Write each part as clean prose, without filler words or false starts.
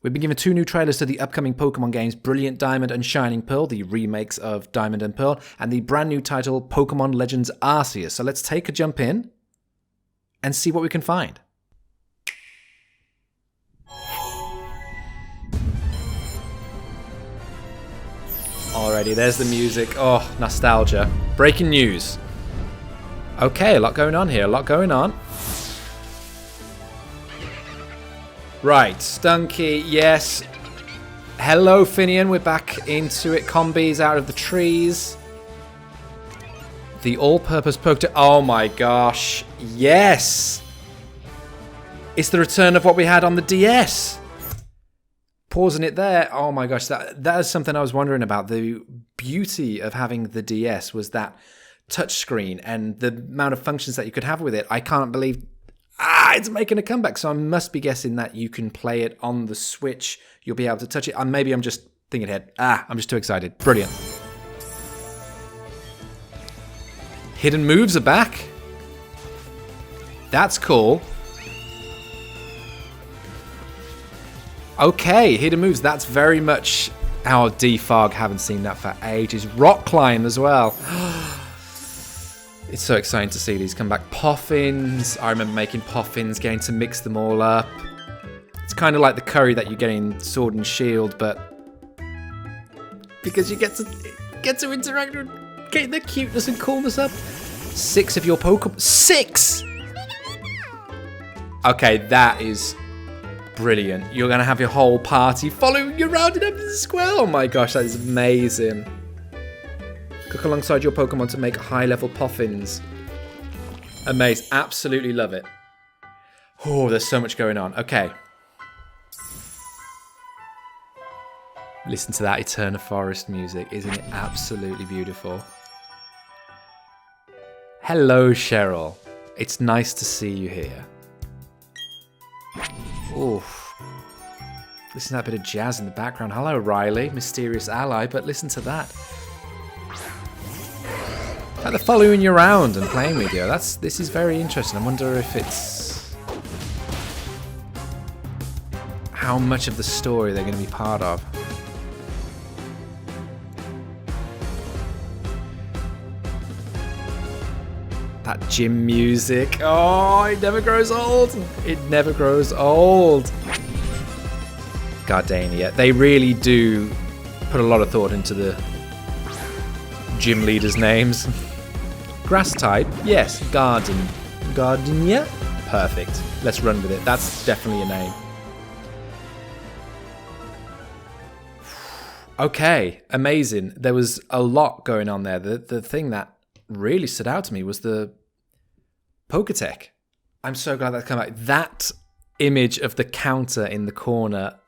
We've been given 2 new trailers to the upcoming Pokemon games, Brilliant Diamond and Shining Pearl, the remakes of Diamond and Pearl, and the brand new title, Pokemon Legends Arceus. So let's take a jump in and see what we can find. Alrighty, there's the music. Oh, nostalgia. Breaking news. Okay, a lot going on here, a lot going on. Right, Stunky, yes. Hello, Finian, we're back into it. Combi's out of the trees. The all-purpose Pokédex. Oh my gosh, yes! It's the return of what we had on the DS. Pausing it there. Oh my gosh, that is something I was wondering about. The beauty of having the DS was that touchscreen and the amount of functions that you could have with it. I can't believe... it's making a comeback, so I must be guessing that you can play it on the Switch. You'll be able to touch it. And maybe I'm just thinking ahead. I'm just too excited. Brilliant. Hidden moves are back. That's cool. Okay, hidden moves. That's very much our defog. Haven't seen that for ages. Rock climb as well. It's so exciting to see these come back. Poffins. I remember making poffins, getting to mix them all up. It's kind of like the curry that you get in Sword and Shield, but because you get to interact with getting their cuteness and coolness up. 6 of your Pokemon. 6! Okay, that is brilliant. You're going to have your whole party following you around in the square. Oh my gosh, that is amazing. Cook alongside your Pokemon to make high-level Poffins. Amazing. Absolutely love it. Oh, there's so much going on. Okay. Listen to that Eterna Forest music. Isn't it absolutely beautiful? Hello, Cheryl. It's nice to see you here. Oof. Listen to that bit of jazz in the background. Hello, Riley. Mysterious ally, but listen to that. Like they're following you around and playing with you. This is very interesting. I wonder if it's how much of the story they're going to be part of. That gym music. Oh, it never grows old. It never grows old. Gardenia. They really do put a lot of thought into the gym leaders' names. Grass type, yes. Gardenia? Perfect. Let's run with it. That's definitely a name. Okay, amazing. There was a lot going on there. The thing that really stood out to me was the Pokétech. I'm so glad that's come back. That image of the counter in the corner,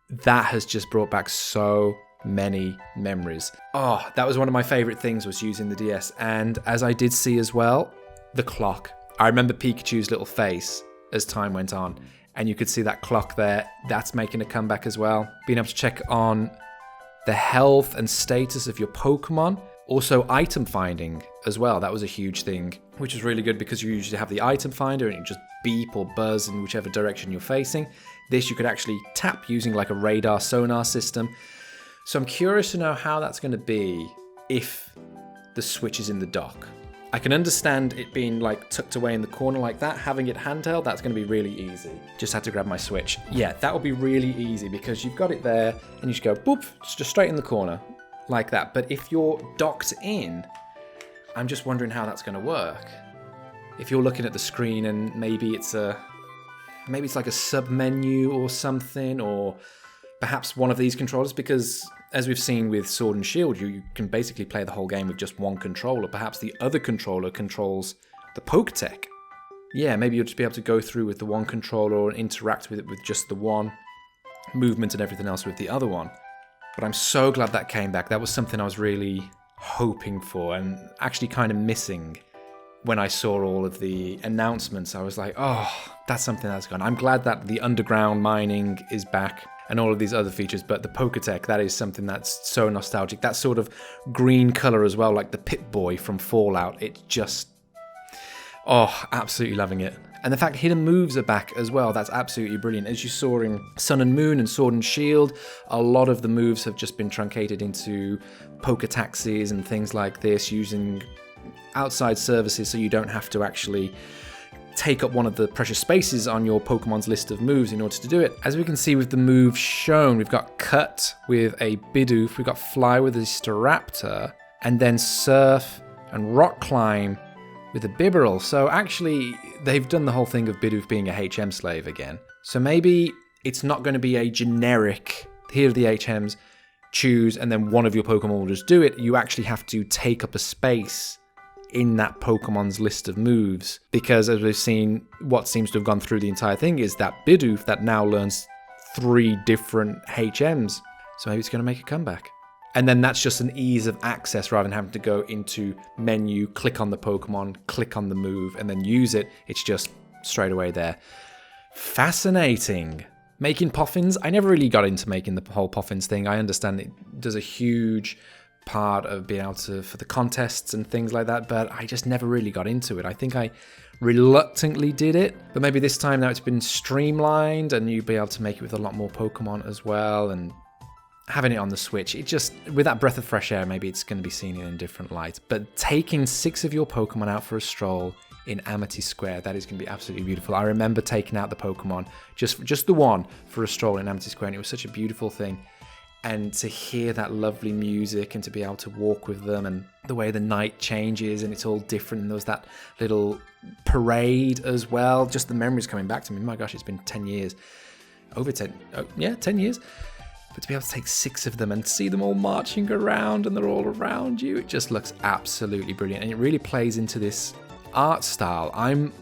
that has just brought back so many memories. Oh, that was one of my favorite things, was using the DS. And as I did see as well, the clock. I remember Pikachu's little face as time went on, and you could see that clock there. That's making a comeback as well. Being able to check on the health and status of your Pokemon. Also item finding as well. That was a huge thing, which is really good because you usually have the item finder and you just beep or buzz in whichever direction you're facing. This you could actually tap using like a radar sonar system. So I'm curious to know how that's going to be if the Switch is in the dock. I can understand it being like tucked away in the corner like that. Having it handheld, that's going to be really easy. Just had to grab my Switch. Yeah, that will be really easy because you've got it there and you just go boop, just straight in the corner like that. But if you're docked in, I'm just wondering how that's going to work. If you're looking at the screen and maybe it's like a sub menu or something, or perhaps one of these controllers, because as we've seen with Sword and Shield, you can basically play the whole game with just one controller. Perhaps the other controller controls the Pokétech. Yeah, maybe you'll just be able to go through with the one controller and interact with it with just the one movement and everything else with the other one. But I'm so glad that came back. That was something I was really hoping for and actually kind of missing when I saw all of the announcements. I was like, oh, that's something that's gone. I'm glad that the underground mining is back and all of these other features, but the Pokétech, that is something that's so nostalgic. That sort of green color as well, like the Pip-Boy from Fallout. It just, oh, absolutely loving it. And the fact hidden moves are back as well, that's absolutely brilliant. As you saw in Sun and Moon and Sword and Shield, a lot of the moves have just been truncated into poke taxis and things like this, using outside services so you don't have to actually take up one of the precious spaces on your Pokemon's list of moves in order to do it. As we can see with the moves shown, we've got Cut with a Bidoof, we've got Fly with a Staraptor, and then Surf and Rock Climb with a Bibarel. So actually, they've done the whole thing of Bidoof being a HM slave again. So maybe it's not going to be a generic, here are the HMs, choose, and then one of your Pokemon will just do it. You actually have to take up a space in that Pokemon's list of moves. Because as we've seen, what seems to have gone through the entire thing is that Bidoof that now learns 3 different HMs. So maybe it's going to make a comeback. And then that's just an ease of access rather than having to go into menu, click on the Pokemon, click on the move, and then use it. It's just straight away there. Fascinating. Making Poffins. I never really got into making the whole Poffins thing. I understand it does a huge part of being able to, for the contests and things like that, but I just never really got into it. I think I reluctantly did it, but maybe this time now it's been streamlined and you'll be able to make it with a lot more Pokemon as well, and having it on the Switch, it just, with that breath of fresh air, maybe it's going to be seen in a different light. But taking 6 of your Pokemon out for a stroll in Amity Square, that is going to be absolutely beautiful. I remember taking out the Pokemon, just the one, for a stroll in Amity Square, and it was such a beautiful thing. And to hear that lovely music and to be able to walk with them, and the way the night changes and it's all different, and there was that little parade as well. Just the memories coming back to me. My gosh, it's been 10 years. Over 10, oh, yeah, 10 years. But to be able to take 6 of them and see them all marching around and they're all around you, it just looks absolutely brilliant. And it really plays into this art style. I'm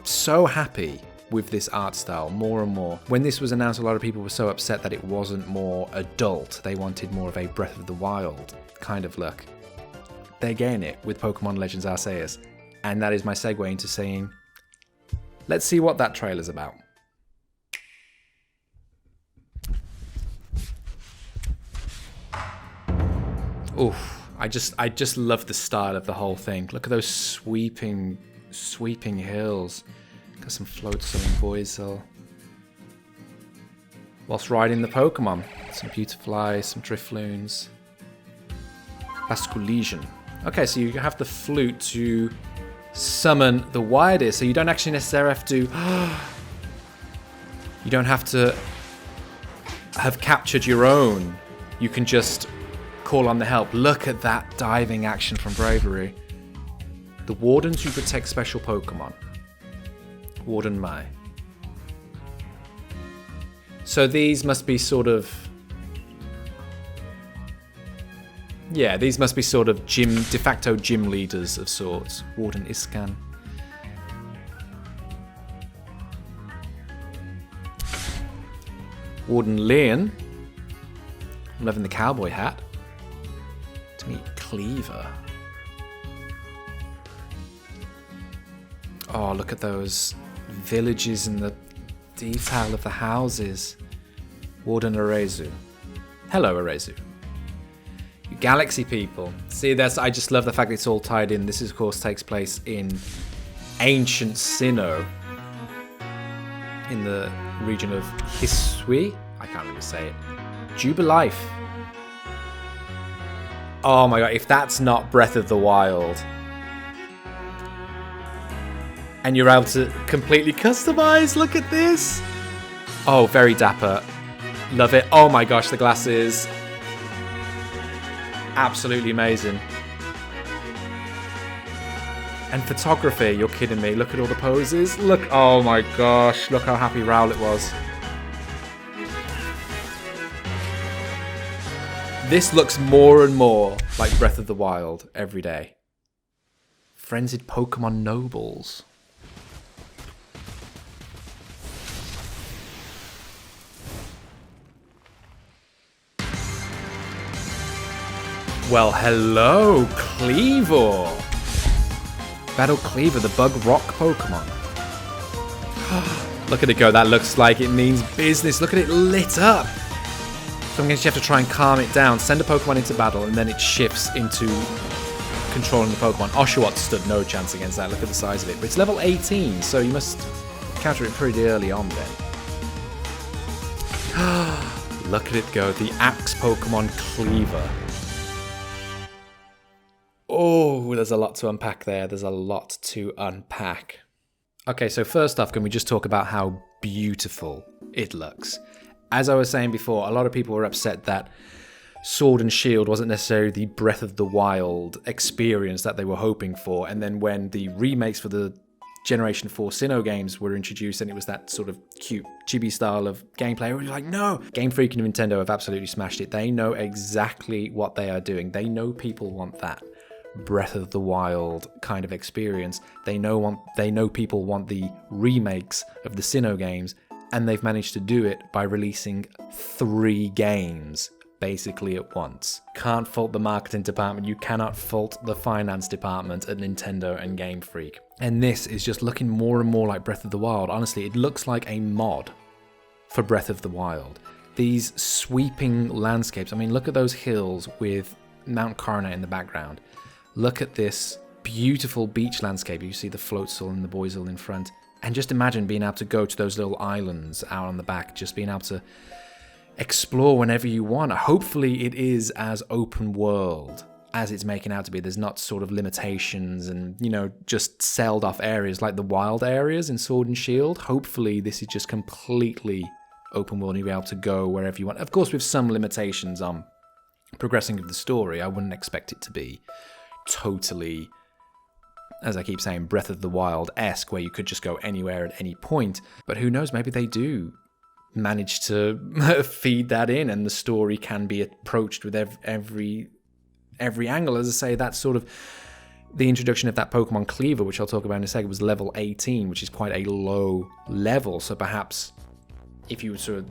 so happy with this art style more and more. When this was announced, a lot of people were so upset that it wasn't more adult. They wanted more of a Breath of the Wild kind of look. They're getting it with Pokemon Legends Arceus. And that is my segue into saying, let's see what that trailer's about. Oof, I just love the style of the whole thing. Look at those sweeping hills. Got some floats on Voizel. Whilst riding the Pokemon. Some Beautifly, some Drifloons. Basculegion. Okay, so you have the flute to summon the Wyrdeer, so you don't actually necessarily have to... you don't have to have captured your own. You can just call on the help. Look at that diving action from Bravery. The Wardens who protect special Pokemon. Warden Mai. So these must be sort of... yeah, these must be sort of de facto gym leaders of sorts. Warden Iscan. Warden Leon. I'm loving the cowboy hat. To meet Cleaver. Oh, look at those villages and the detail of the houses. Warden Arezu. Hello, Arezu. You galaxy people. See, I just love the fact that it's all tied in. This, of course, takes place in ancient Sinnoh. In the region of Hisui. I can't really say it. Jubilife. Oh my god, if that's not Breath of the Wild. And you're able to completely customize. Look at this. Oh, very dapper. Love it. Oh my gosh, the glasses. Absolutely amazing. And photography, you're kidding me. Look at all the poses. Look, oh my gosh. Look how happy Rowlet was. This looks more and more like Breath of the Wild every day. Frenzied Pokemon Nobles. Well, hello, Cleaver. Battle Cleaver, the Bug Rock Pokemon. Look at it go. That looks like it means business. Look at it lit up. So I'm going to have to try and calm it down. Send a Pokemon into battle, and then it shifts into controlling the Pokemon. Oshawott stood no chance against that. Look at the size of it. But it's level 18, so you must counter it pretty early on then. Look at it go. The Axe Pokemon Cleaver. Oh, there's a lot to unpack there. There's a lot to unpack. Okay, so first off, can we just talk about how beautiful it looks? As I was saying before, a lot of people were upset that Sword and Shield wasn't necessarily the Breath of the Wild experience that they were hoping for. And then when the remakes for the Generation 4 Sinnoh games were introduced and it was that sort of cute chibi style of gameplay, we were like, no! Game Freak and Nintendo have absolutely smashed it. They know exactly what they are doing. They know people want that Breath of the Wild kind of experience. They know people want the remakes of the Sinnoh games, and they've managed to do it by releasing 3 games basically at once. Can't fault the marketing department. You cannot fault the finance department at Nintendo and Game Freak. And this is just looking more and more like Breath of the Wild. Honestly, it looks like a mod for Breath of the Wild. These sweeping landscapes. I mean, look at those hills with Mount Coronet in the background. Look at this beautiful beach landscape. You see the Floatzel and the Boizel in front. And just imagine being able to go to those little islands out on the back, just being able to explore whenever you want. Hopefully it is as open world as it's making out to be. There's not sort of limitations and, you know, just sealed off areas like the wild areas in Sword and Shield. Hopefully this is just completely open world and you'll be able to go wherever you want. Of course, with some limitations on progressing of the story. I wouldn't expect it to be totally, as I keep saying, Breath of the Wild-esque, where you could just go anywhere at any point. But who knows, maybe they do manage to feed that in and the story can be approached with every angle. As I say, that's sort of the introduction of that Pokemon Cleaver, which I'll talk about in a second, was level 18, which is quite a low level. So perhaps if you sort of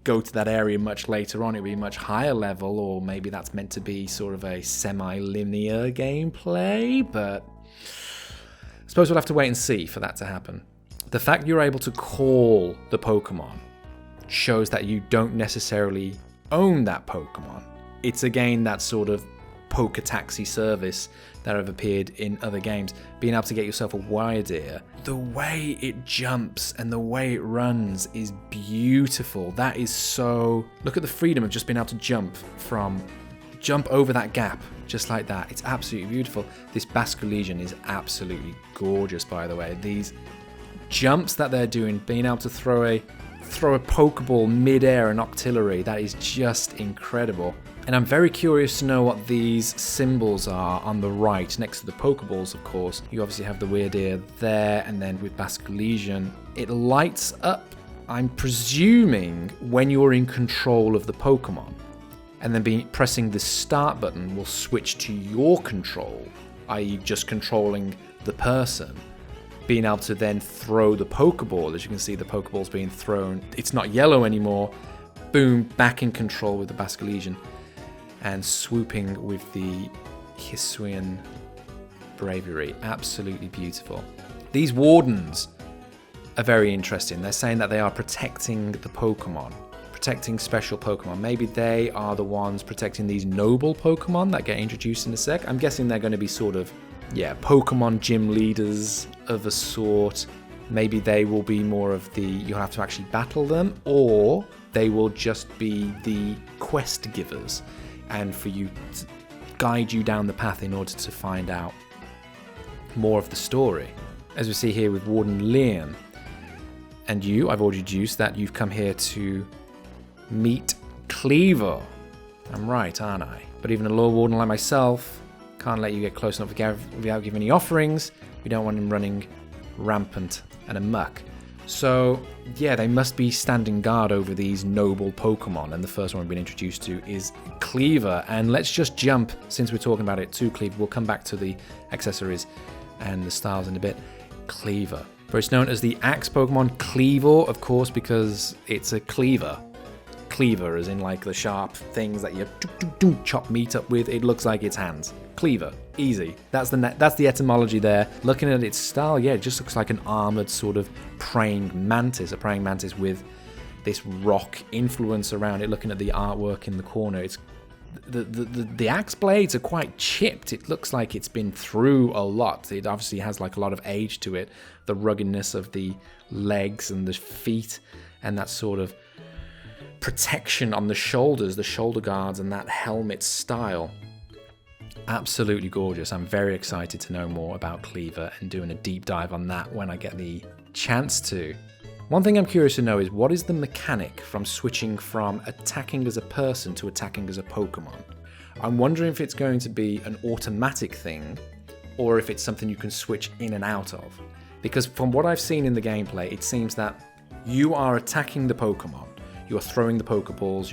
go to that area much later on, it would be a much higher level, or maybe that's meant to be sort of a semi-linear gameplay, but I suppose we'll have to wait and see for that to happen. The fact you're able to call the Pokemon shows that you don't necessarily own that Pokemon. It's again that sort of Poke-Taxi service that have appeared in other games. Being able to get yourself a Wire-Deer, the way it jumps and the way it runs is beautiful. That is so... Look at the freedom of just being able to jump over that gap, just like that. It's absolutely beautiful. This Basculegion is absolutely gorgeous, by the way. These jumps that they're doing, being able to throw a Pokeball mid-air and Octillery, that is just incredible. And I'm very curious to know what these symbols are on the right, next to the Pokeballs, of course. You obviously have the Weirdeer there, and then with Basculegion, it lights up, I'm presuming, when you're in control of the Pokemon. And then pressing the start button will switch to your control, i.e. just controlling the person. Being able to then throw the Pokeball, as you can see the Pokeball's being thrown. It's not yellow anymore. Boom, back in control with the Basculegion. And swooping with the Hisuian Bravery. Absolutely beautiful. These Wardens are very interesting. They're saying that they are protecting the Pokemon. Protecting special Pokemon. Maybe they are the ones protecting these noble Pokemon that get introduced in a sec. I'm guessing they're going to be sort of, Pokemon gym leaders of a sort. Maybe they will be more of the, you'll have to actually battle them, or they will just be the quest givers, and for you to guide you down the path in order to find out more of the story. As we see here with Warden Liam. And you, I've already deduced that you've come here to meet Cleaver. I'm right, aren't I? But even a Lore Warden like myself can't let you get close enough without giving any offerings. We don't want him running rampant and amok. So, they must be standing guard over these noble Pokemon, and the first one we've been introduced to is Cleaver. And let's just jump, since we're talking about it, to Cleaver. We'll come back to the accessories and the styles in a bit. Cleaver. But it's known as the Axe Pokemon Cleaver, of course, because it's a cleaver. Cleaver, as in like the sharp things that you chop meat up with. It looks like its hands. Cleaver. Easy. That's the etymology there. Looking at its style, it just looks like an armored sort of praying mantis. A praying mantis with this rock influence around it. Looking at the artwork in the corner, it's The axe blades are quite chipped. It looks like it's been through a lot. It obviously has like a lot of age to it. The ruggedness of the legs and the feet, and that sort of protection on the shoulders, the shoulder guards, and that helmet style. Absolutely gorgeous. I'm very excited to know more about Cleaver and doing a deep dive on that when I get the chance to. One thing I'm curious to know is, what is the mechanic from switching from attacking as a person to attacking as a Pokemon? I'm wondering if it's going to be an automatic thing, or if it's something you can switch in and out of. Because from what I've seen in the gameplay, it seems that you are attacking the Pokemon, you are throwing the Pokeballs,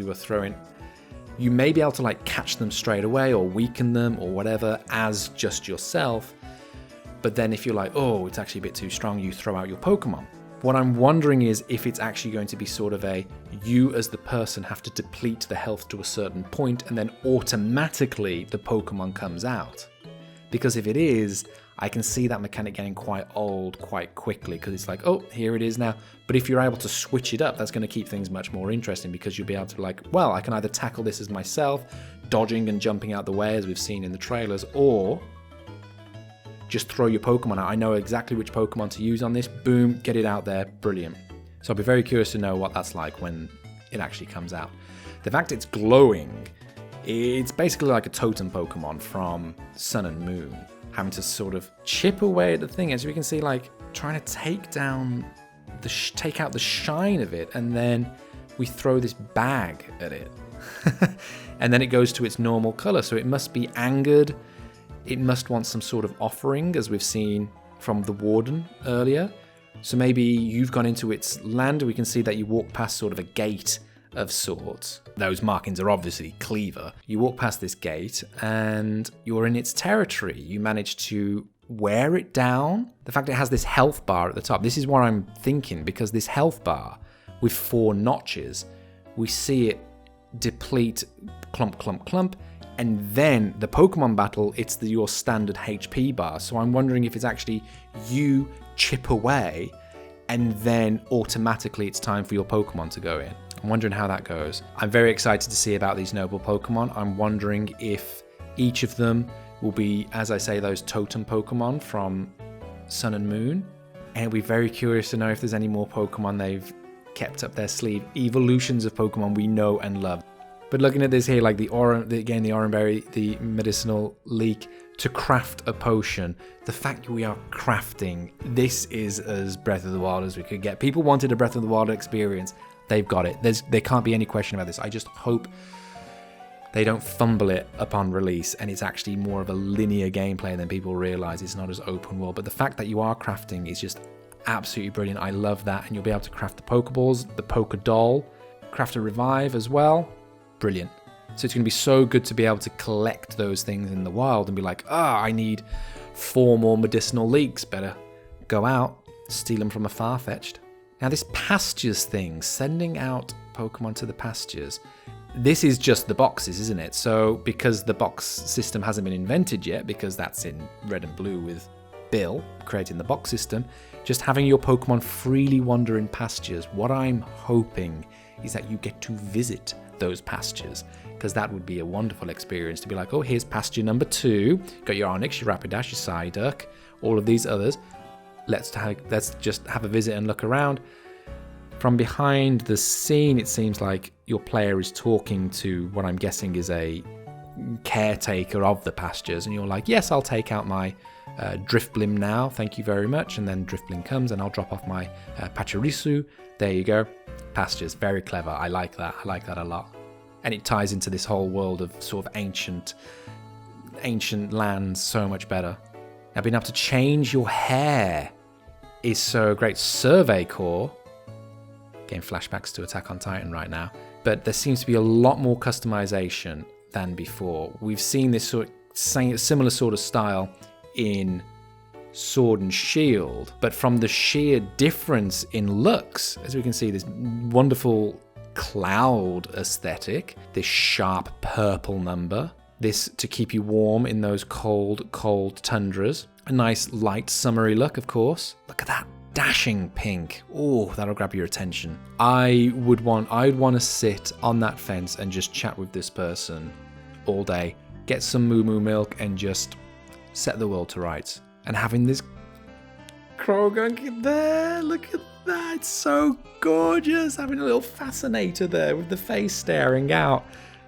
you may be able to like catch them straight away or weaken them or whatever as just yourself. But then if you're like, oh, it's actually a bit too strong, you throw out your Pokemon. What I'm wondering is if it's actually going to be sort of you as the person have to deplete the health to a certain point and then automatically the Pokemon comes out. Because if it is, I can see that mechanic getting quite old quite quickly, because it's like, oh, here it is now. But if you're able to switch it up, that's going to keep things much more interesting, because you'll be able to be like, well, I can either tackle this as myself, dodging and jumping out the way as we've seen in the trailers, or just throw your Pokemon out. I know exactly which Pokemon to use on this. Boom, get it out there. Brilliant. So I'll be very curious to know what that's like when it actually comes out. The fact it's glowing, it's basically like a totem Pokemon from Sun and Moon, having to sort of chip away at the thing, as we can see, like trying to take down take out the shine of it, and then we throw this bag at it. And then it goes to its normal color. So it must be angered. It must want some sort of offering, as we've seen from the Warden earlier. So maybe you've gone into its land. We can see that you walk past sort of a gate of sorts. Those markings are obviously Cleaver. You walk past this gate and you're in its territory. You manage to wear it down. The fact it has this health bar at the top, this is what I'm thinking, because this health bar with 4 notches, we see it deplete, clump, clump, clump, and then the Pokemon battle, it's your standard HP bar. So I'm wondering if it's actually you chip away and then automatically it's time for your Pokemon to go in. I'm wondering how that goes. I'm very excited to see about these noble Pokemon. I'm wondering if each of them will be, as I say, those totem Pokemon from Sun and Moon. And I'll be very curious to know if there's any more Pokemon they've kept up their sleeve. Evolutions of Pokemon we know and love. But looking at this here, like the Oranberry, the medicinal leek, to craft a potion, the fact we are crafting, this is as Breath of the Wild as we could get. People wanted a Breath of the Wild experience. They've got it. There can't be any question about this. I just hope they don't fumble it upon release and it's actually more of a linear gameplay than people realize. It's not as open world. But the fact that you are crafting is just absolutely brilliant. I love that. And you'll be able to craft the Pokeballs, the Pokedoll, craft a Revive as well. Brilliant. So it's going to be so good to be able to collect those things in the wild and be like, I need 4 more medicinal leeks. Better go out, steal them from a Farfetch'd. Now this pastures thing, sending out Pokemon to the pastures, this is just the boxes, isn't it? So because the box system hasn't been invented yet, because that's in Red and Blue with Bill creating the box system, just having your Pokemon freely wander in pastures, what I'm hoping is that you get to visit those pastures, because that would be a wonderful experience to be like, oh, here's pasture number 2, got your Onix, your Rapidash, your Psyduck, all of these others. Let's just have a visit and look around. From behind the scene, it seems like your player is talking to what I'm guessing is a caretaker of the pastures, and you're like, yes, I'll take out my Drifblim now, thank you very much. And then Drifblim comes and I'll drop off my Pachirisu. There you go. Pastures, very clever. I like that a lot. And it ties into this whole world of sort of ancient lands so much better. Now, being able to change your hair is so great. Survey Core, getting flashbacks to Attack on Titan right now, but there seems to be a lot more customization than before. We've seen this similar sort of style in Sword and Shield, but from the sheer difference in looks, as we can see, this wonderful cloud aesthetic, this sharp purple number, this to keep you warm in those cold tundras. A nice light summery look, of course. Look at that dashing pink. Oh, that'll grab your attention. I'd want to sit on that fence and just chat with this person all day, get some moo moo milk, and just set the world to rights. And having this Krogunk there, look at that, it's so gorgeous. Having a little fascinator there with the face staring out.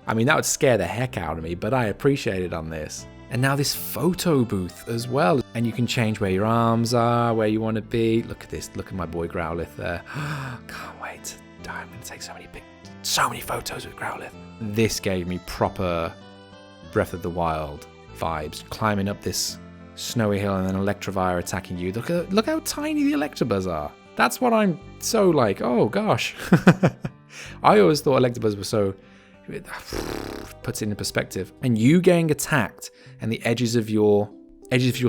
I mean, that would scare the heck out of me, but I appreciate it on this. And now this photo booth as well. And you can change where your arms are, where you want to be. Look at this, look at my boy Growlithe there. Can't wait. I'm going to take so many photos with Growlithe. This gave me proper Breath of the Wild vibes. Climbing up this snowy hill and then Electivire attacking you. Look how tiny the Electabuzz are. That's what I'm so like, oh gosh. I always thought Electabuzz were so, it puts it into perspective. And you getting attacked and the edges of your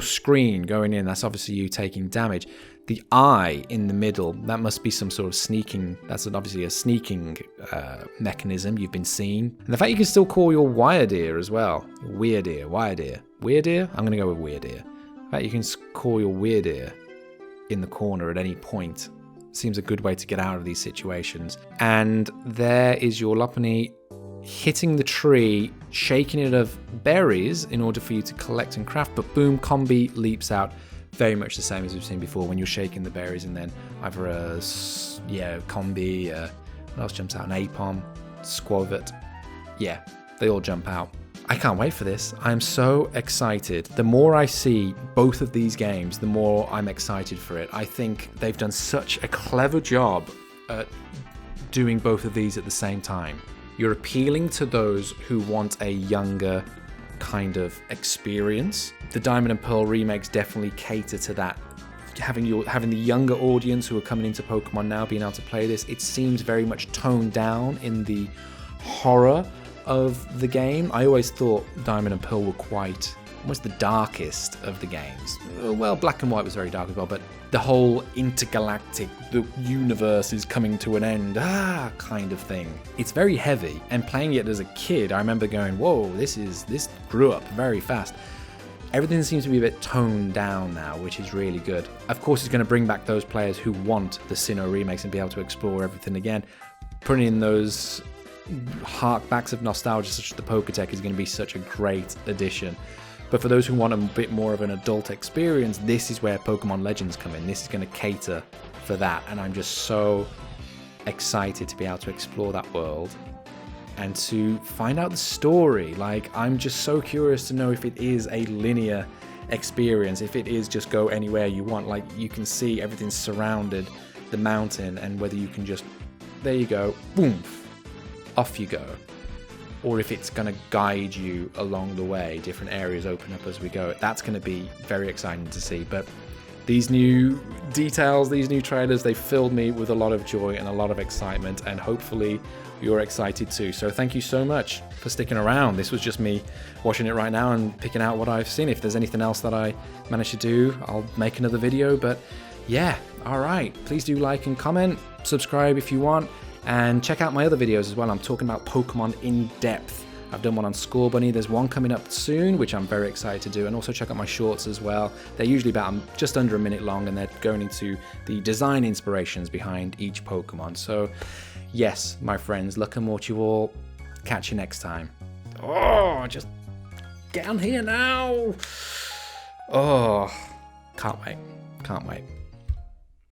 screen going in, that's obviously you taking damage. The eye in the middle, that must be some sort of sneaking, that's obviously a sneaking mechanism you've been seeing. And the fact you can still call your Wyrdeer as well. Wyrdeer. Wyrdeer? I'm going to go with Wyrdeer. The fact you can call your Wyrdeer in the corner at any point seems a good way to get out of these situations. And there is your Lopunny hitting the tree, shaking it of berries in order for you to collect and craft, but boom, Combi leaps out. Very much the same as we've seen before when you're shaking the berries and then either a Combi, what else jumps out? An Apom, Squavit. Yeah, they all jump out. I can't wait for this. I'm so excited. The more I see both of these games, the more I'm excited for it. I think they've done such a clever job at doing both of these at the same time. You're appealing to those who want a younger kind of experience. The Diamond and Pearl remakes definitely cater to that. Having the younger audience who are coming into Pokemon now being able to play this, it seems very much toned down in the horror of the game. I always thought Diamond and Pearl were quite almost the darkest of the games. Well, Black and White was very dark as well, but the whole intergalactic, the universe is coming to an end, kind of thing. It's very heavy, and playing it as a kid, I remember going, whoa, this grew up very fast. Everything seems to be a bit toned down now, which is really good. Of course, it's going to bring back those players who want the Sinnoh remakes and be able to explore everything again. Putting in those harkbacks of nostalgia, such as the Poketech, is going to be such a great addition. But for those who want a bit more of an adult experience, this is where Pokemon Legends come in. This is going to cater for that, and I'm just so excited to be able to explore that world and to find out the story. Like, I'm just so curious to know if it is a linear experience, if it is just go anywhere you want. Like, you can see everything's surrounded the mountain, and whether you can just, there you go, boom, off you go. Or if it's going to guide you along the way, different areas open up as we go. That's going to be very exciting to see. But these new details, these new trailers, they filled me with a lot of joy and a lot of excitement, and hopefully you're excited too. So thank you so much for sticking around. This was just me watching it right now and picking out what I've seen. If there's anything else that I managed to do, I'll make another video. But yeah, all right. Please do like and comment, subscribe if you want. And check out my other videos as well. I'm talking about Pokemon in depth. I've done one on Score Bunny. There's one coming up soon, which I'm very excited to do. And also check out my shorts as well. They're usually about just under a minute long, and they're going into the design inspirations behind each Pokemon. So yes, my friends, look and watch you all. Catch you next time. Oh, just get on here now. Oh, can't wait. Can't wait.